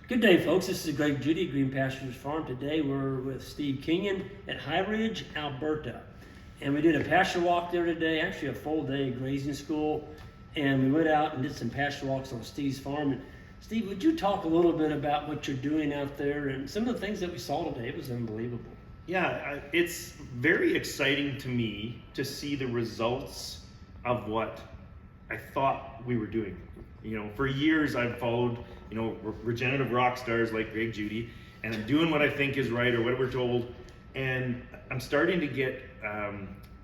Good day, folks. This is Greg Judy, Green Pastures Farm. Today we're with Steve Kenyon at High Ridge, Alberta. And we did a pasture walk there today, actually a full day grazing school. And we went out and did some pasture walks on Steve's farm. And Steve, would you talk a little bit about what you're doing out there and some of the things that we saw today? It was unbelievable. Yeah, it's very exciting to me to see the results of what I thought we were doing. You know, for years I've followed, regenerative rock stars like Greg Judy, and I'm doing what I think is right or what we're told. And I'm starting to get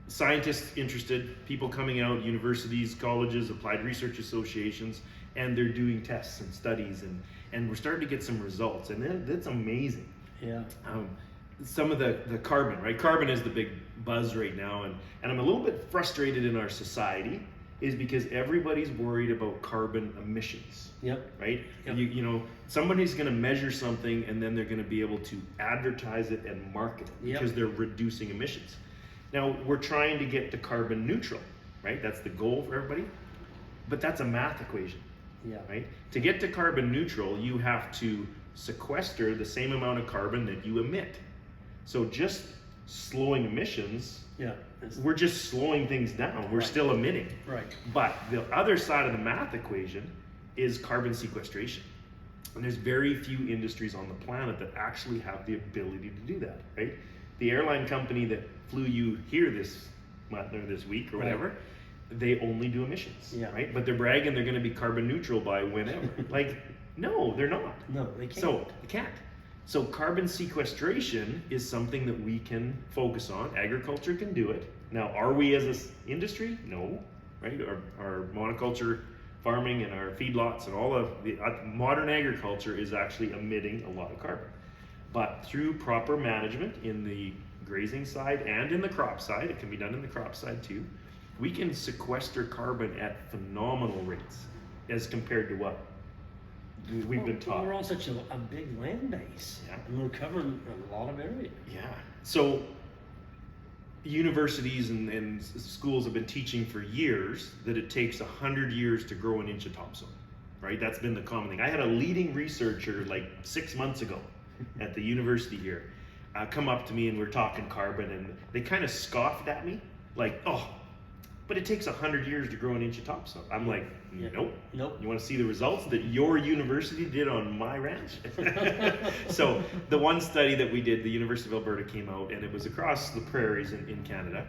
scientists interested, people coming out, universities, colleges, applied research associations, and they're doing tests and studies, and we're starting to get some results, and that's amazing. Yeah. Some of the carbon, right? Carbon is the big buzz right now, and I'm a little bit frustrated in our society is because everybody's worried about carbon emissions. Yep. Right? Yep. Somebody's going to measure something and then they're going to be able to advertise it and market it because they're reducing emissions. Now, we're trying to get to carbon neutral, right? That's the goal for everybody. But that's a math equation. Yeah. Right? To get to carbon neutral, you have to sequester the same amount of carbon that you emit. So just slowing emissions, we're just slowing things down. We're still emitting. Right. But the other side of the math equation is carbon sequestration. And there's very few industries on the planet that actually have the ability to do that, right? The airline company that flew you here this month or this week or whatever, they only do emissions, right? But they're bragging they're going to be carbon neutral by whenever. No, they're not. No, they can't. So they can't. So carbon sequestration is something that we can focus on. Agriculture can do it. Now, are we as an industry? No, right? Our monoculture farming and our feedlots and all of the modern agriculture is actually emitting a lot of carbon. But through proper management in the grazing side and in the crop side, it can be done in the crop side too, we can sequester carbon at phenomenal rates as compared to what we've been taught. We're on such a big land base, and we're covering a lot of area. Yeah. So universities and schools have been teaching for years that it takes 100 years to grow an inch of topsoil, right? That's been the common thing. I had a leading researcher like 6 months ago at the university here come up to me, and we're talking carbon, and they kind of scoffed at me like, oh, but it takes 100 years to grow an inch of topsoil. I'm like, nope. You want to see the results that your university did on my ranch? So the one study that we did, the University of Alberta came out, and it was across the prairies in Canada,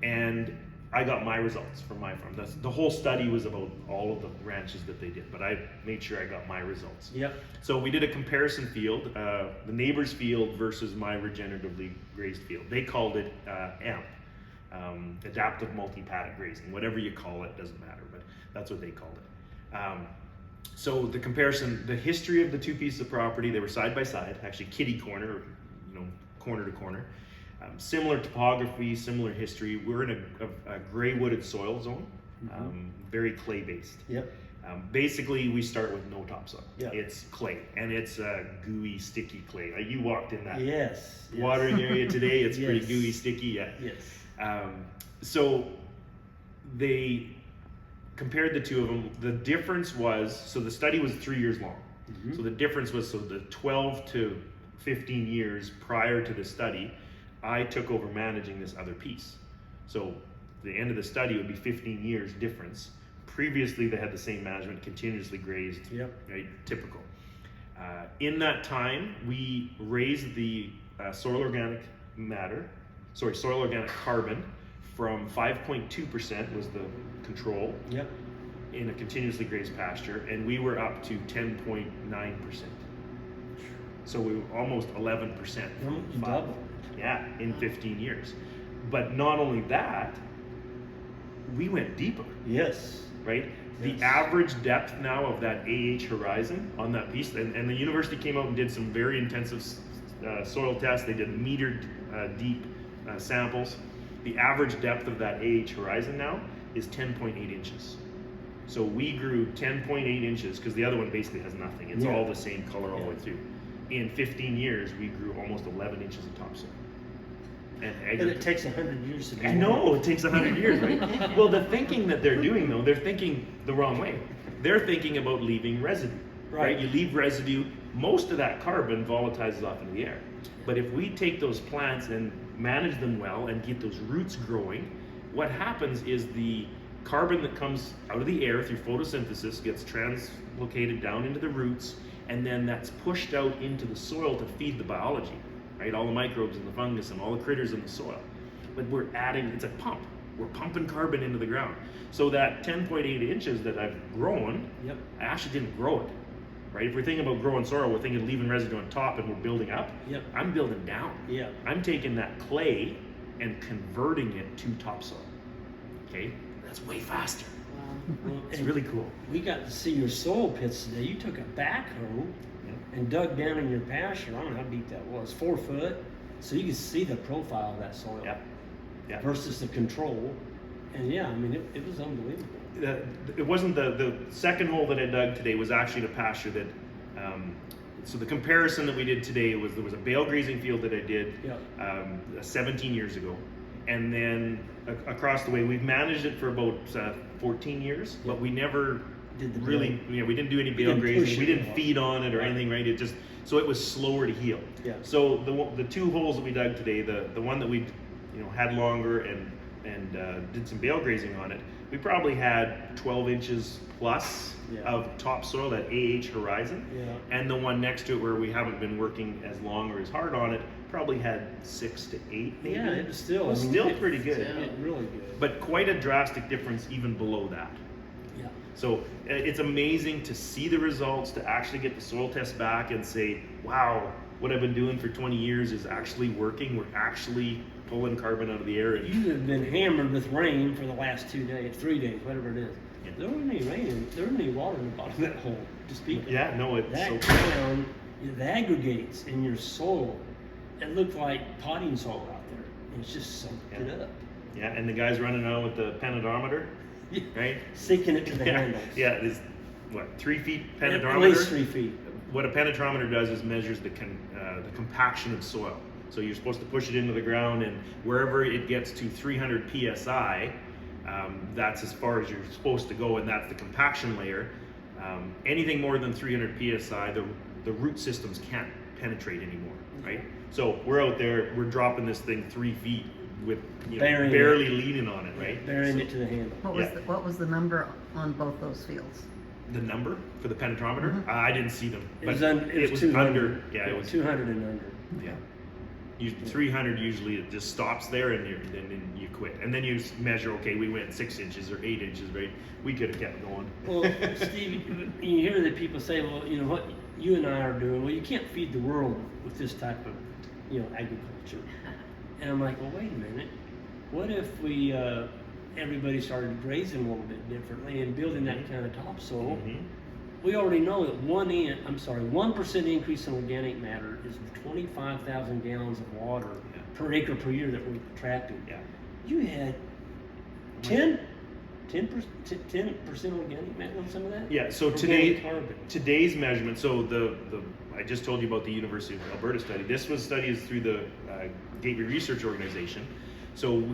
and I got my results from my farm. The whole study was about all of the ranches that they did, but I made sure I got my results. Yep. So we did a comparison field, the neighbor's field versus my regeneratively grazed field. They called it AMP. Adaptive multi-paddock grazing, whatever you call it, doesn't matter, but that's what they called it. So the comparison, the history of the two pieces of property, they were side by side, actually kitty corner, corner to corner. Similar topography, similar history. We're in a gray wooded soil zone, very clay based. Yep. Basically, we start with no topsoil. Yep. It's clay, and it's a gooey, sticky clay. You walked in that Yes. watering area today. It's pretty Yes. gooey, sticky. Yeah. Yes. So they compared the two of them. The difference was, so the study was 3 years long. So the difference was, so the 12 to 15 years prior to the study, I took over managing this other piece. So the end of the study would be 15 years difference. Previously, they had the same management, continuously grazed, right? Typical. In that time, we raised the soil organic carbon from 5.2% was the control in a continuously grazed pasture, and we were up to 10.9%. So we were almost 11%. Double. Yeah, in 15 years. But not only that, we went deeper. Yes. Right? The average depth now of that AH horizon on that piece, and the university came out and did some very intensive soil tests. They did meter deep samples. The average depth of that AH horizon now is 10.8 inches. So we grew 10.8 inches, because the other one basically has nothing. It's all the same color all the way through. In 15 years, we grew almost 11 inches of topsoil. And it takes 100 years to do. I know, it takes 100 years, right? Well, the thinking that they're doing, though, they're thinking the wrong way. They're thinking about leaving residue. right? You leave residue, most of that carbon volatilizes off into the air. But if we take those plants and manage them well and get those roots growing, what happens is the carbon that comes out of the air through photosynthesis gets translocated down into the roots, and then that's pushed out into the soil to feed the biology, right? All the microbes and the fungus and all the critters in the soil. But we're adding, it's a pump. We're pumping carbon into the ground. So that 10.8 inches that I've grown, I actually didn't grow it, right? If we're thinking about growing soil, we're thinking leaving residue on top and we're building up. I'm building down. I'm taking that clay and converting it to topsoil. Okay, that's way faster. Well, it's really cool. We got to see your soil pits today. You took a backhoe and dug down in your pasture. I don't know how deep that was, 4 foot. So you could see the profile of that soil versus the control. And I mean, it was unbelievable. It wasn't the second hole that I dug today was actually the pasture that, so the comparison that we did today was there was a bale grazing field that I did 17 years ago. And then across the way, we've managed it for about 14 years, but we never did we didn't do any bale grazing. We didn't feed on it or anything, right? It just, so it was slower to heal. So the 2 holes that we dug today, the one that we had longer and did some bale grazing on it, we probably had 12 inches plus of topsoil, that AH horizon. And the one next to it where we haven't been working as long or as hard on it, probably had 6 to 8 maybe. It was still, pretty good. Really good. But quite a drastic difference even below that. So it's amazing to see the results, to actually get the soil test back and say, wow, what I've been doing for 20 years is actually working. We're actually pulling carbon out of the air. You have been hammered with rain for the last 2 days, 3 days, whatever it is. There wasn't any rain, there wasn't any water in the bottom of that hole to speak of. It's that so ground, it aggregates in your soil. It looked like potting soil out there. And it's just soaked it up. And the guy's running around with the penedometer, right? Sinking it to the handles. This, 3 feet penedometer? At least 3 feet. What a penetrometer does is measures the compaction of soil. So you're supposed to push it into the ground, and wherever it gets to 300 psi, that's as far as you're supposed to go, and that's the compaction layer. Anything more than 300 psi, the root systems can't penetrate anymore, right? So we're out there, we're dropping this thing 3 feet with barely leaning on it, right? Burying it to the handle. What was the number on both those fields? The number for the penetrometer? I didn't see them, but it was under. It was 200 and under. 300 usually it just stops there, and then you quit, and then you measure. Okay, we went 6 inches or 8 inches, right? We could have kept going. Well, Steve, you hear that people say, well, what you and I are doing. Well, you can't feed the world with this type of, agriculture. And I'm like, well, wait a minute. What if we everybody started grazing a little bit differently and building that kind of topsoil? We already know that 1% increase in organic matter is 25,000 gallons of water per acre per year that we're attracting. You had 10% organic matter on some of that? So today's measurement, so I just told you about the University of Alberta study. This was studies through the Gateway Research Organization. So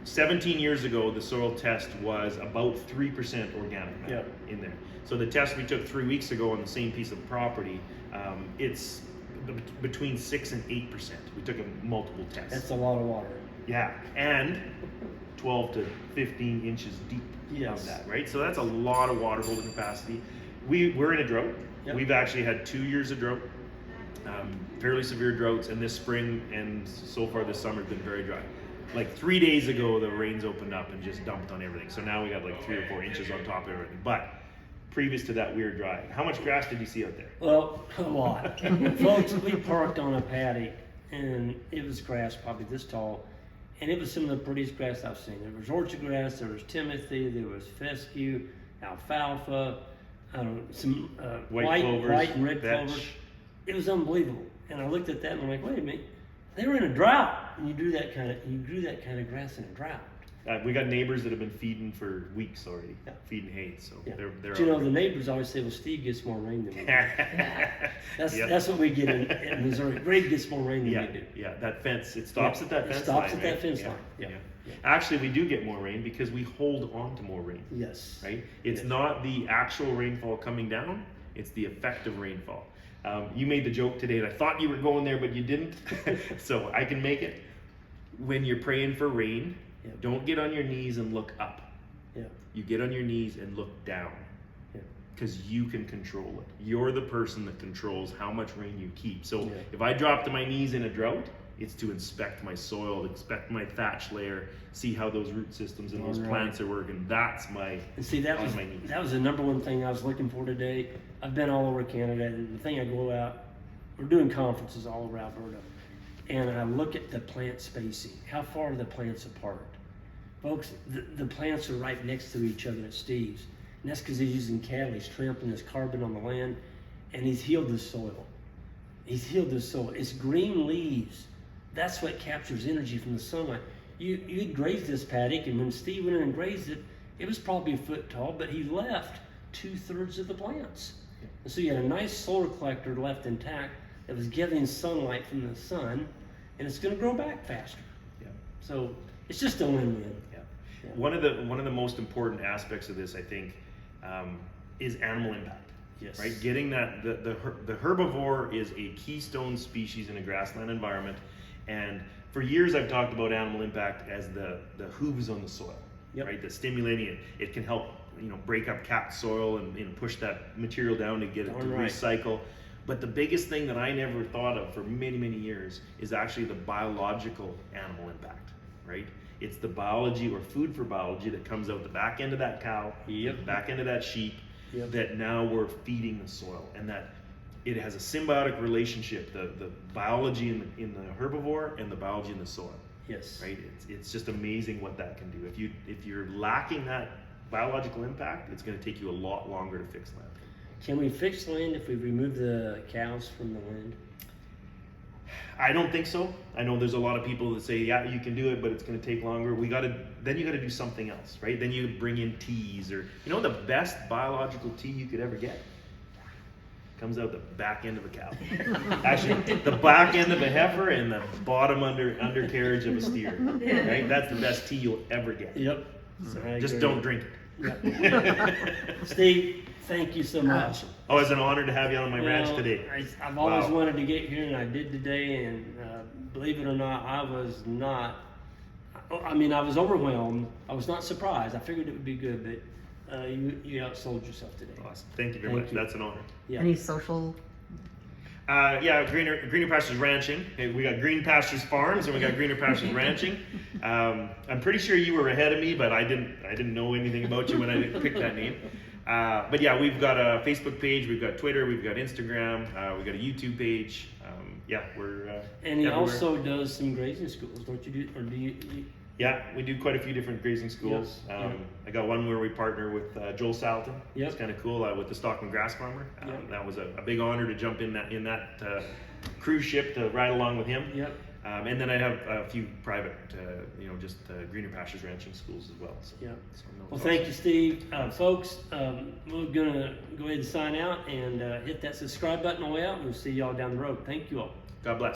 17 years ago, the soil test was about 3% organic matter in there. So the test we took 3 weeks ago on the same piece of property, it's between 6 and 8%. We took multiple tests. That's a lot of water. And 12 to 15 inches deep of that, right? So that's a lot of water holding capacity. We're in a drought. We've actually had 2 years of drought, fairly severe droughts, and this spring and so far this summer has been very dry. Like 3 days ago, the rains opened up and just dumped on everything. So now we got like 3 or 4 inches on top of everything. But previous to that, we were dry. How much grass did you see out there? Well, a lot. Folks, we parked on a paddock, and it was grass probably this tall, and it was some of the prettiest grass I've seen. There was orchard grass, there was timothy, there was fescue, alfalfa, some white and red clovers. It was unbelievable. And I looked at that and I'm like, wait a minute, they were in a drought, and you grew that kind of grass in a drought. We got neighbors that have been feeding for weeks already, feeding hay. So they're. But the neighbors always say, "Well, Steve gets more rain than we do." That's what we get in Missouri. Greg gets more rain than we do. That fence. It stops at that fence line. It stops at that fence line. Actually, we do get more rain because we hold on to more rain. Yes. Right. It's not the actual rainfall coming down. It's the effective rainfall. You made the joke today, and I thought you were going there, but you didn't. So I can make it. When you're praying for rain, Yep. don't get on your knees and look up. Yeah. You get on your knees and look down. Yeah. Because you can control it. You're the person that controls how much rain you keep. So Yeah. if I drop to my knees in a drought, it's to inspect my soil, inspect my thatch layer, see how those root systems and those All right. plants are working. That's my And see, that on was my knees. the number one thing I was looking for today. I've been all over Canada, and the thing I go out, we're doing conferences all over Alberta, and I look at the plant spacing. How far are the plants apart? Folks, the plants are right next to each other at Steve's. And that's because he's using cattle. He's trampling his carbon on the land, and he's healed the soil. He's healed the soil. It's green leaves. That's what captures energy from the sunlight. You'd graze this paddock, and when Steve went in and grazed it, it was probably a foot tall, but he left 2/3 of the plants. And so you had a nice solar collector left intact that was getting sunlight from the sun, and it's going to grow back faster. Yeah. So it's just a win-win. Yeah. Yeah. One of the most important aspects of this, I think, is animal impact. Yes. Right, getting that the herbivore is a keystone species in a grassland environment, and for years I've talked about animal impact as the hooves on the soil. Yep. Right, the stimulating it. It can help break up capped soil and push that material down to get it to Darn right. recycle. But the biggest thing that I never thought of for many years is actually the biological animal impact. Right, it's the biology or food for biology that comes out the back end of that cow, Yep. the back end of that sheep. Yep. That now we're feeding the soil, and that it has a symbiotic relationship, the biology in the herbivore and the biology in the soil. Yes. Right, it's just amazing what that can do. If you're lacking that biological impact, it's going to take you a lot longer to fix land. Can we fix land if we remove the cows from the land? I don't think so. I know there's a lot of people that say, yeah, you can do it, but it's going to take longer. Then you got to do something else, right? Then you bring in teas, or the best biological tea you could ever get comes out the back end of a cow. Actually, the back end of a heifer and the bottom undercarriage of a steer. Right? That's the best tea you'll ever get. Yep. Just agree. don't drink it. Yep. Steve, thank you so much. Oh, it's an honor to have you on my ranch today. I've always Wow. wanted to get here, and I did today, and believe it or not, I was not, I was overwhelmed. I was not surprised. I figured it would be good, but you outsold yourself today. Awesome. Thank you very Thank much. you. That's an honor. Yeah. Any social? Greener Pastures Ranching. Okay, we got Green Pastures Farms and we got Greener Pastures Ranching. I'm pretty sure you were ahead of me, but I didn't know anything about you when I picked that name. But yeah, we've got a Facebook page, we've got Twitter, we've got Instagram, we've got a YouTube page. We're And he everywhere. also does some grazing schools, don't you do? Or do you? Yeah, we do quite a few different grazing schools. Yep. I got one where we partner with Joel Salton. Yep. It's kind of cool with the Stockman Grass Farmer. Yep. That was a big honor to jump in that cruise ship to ride along with him. Yep. And then I have a few private, Greener Pastures Ranching schools as well. So, Yeah. so no, Well, thank you, Steve. Folks, we're going to go ahead and sign out and hit that subscribe button on the way out. We'll see y'all down the road. Thank you all. God bless.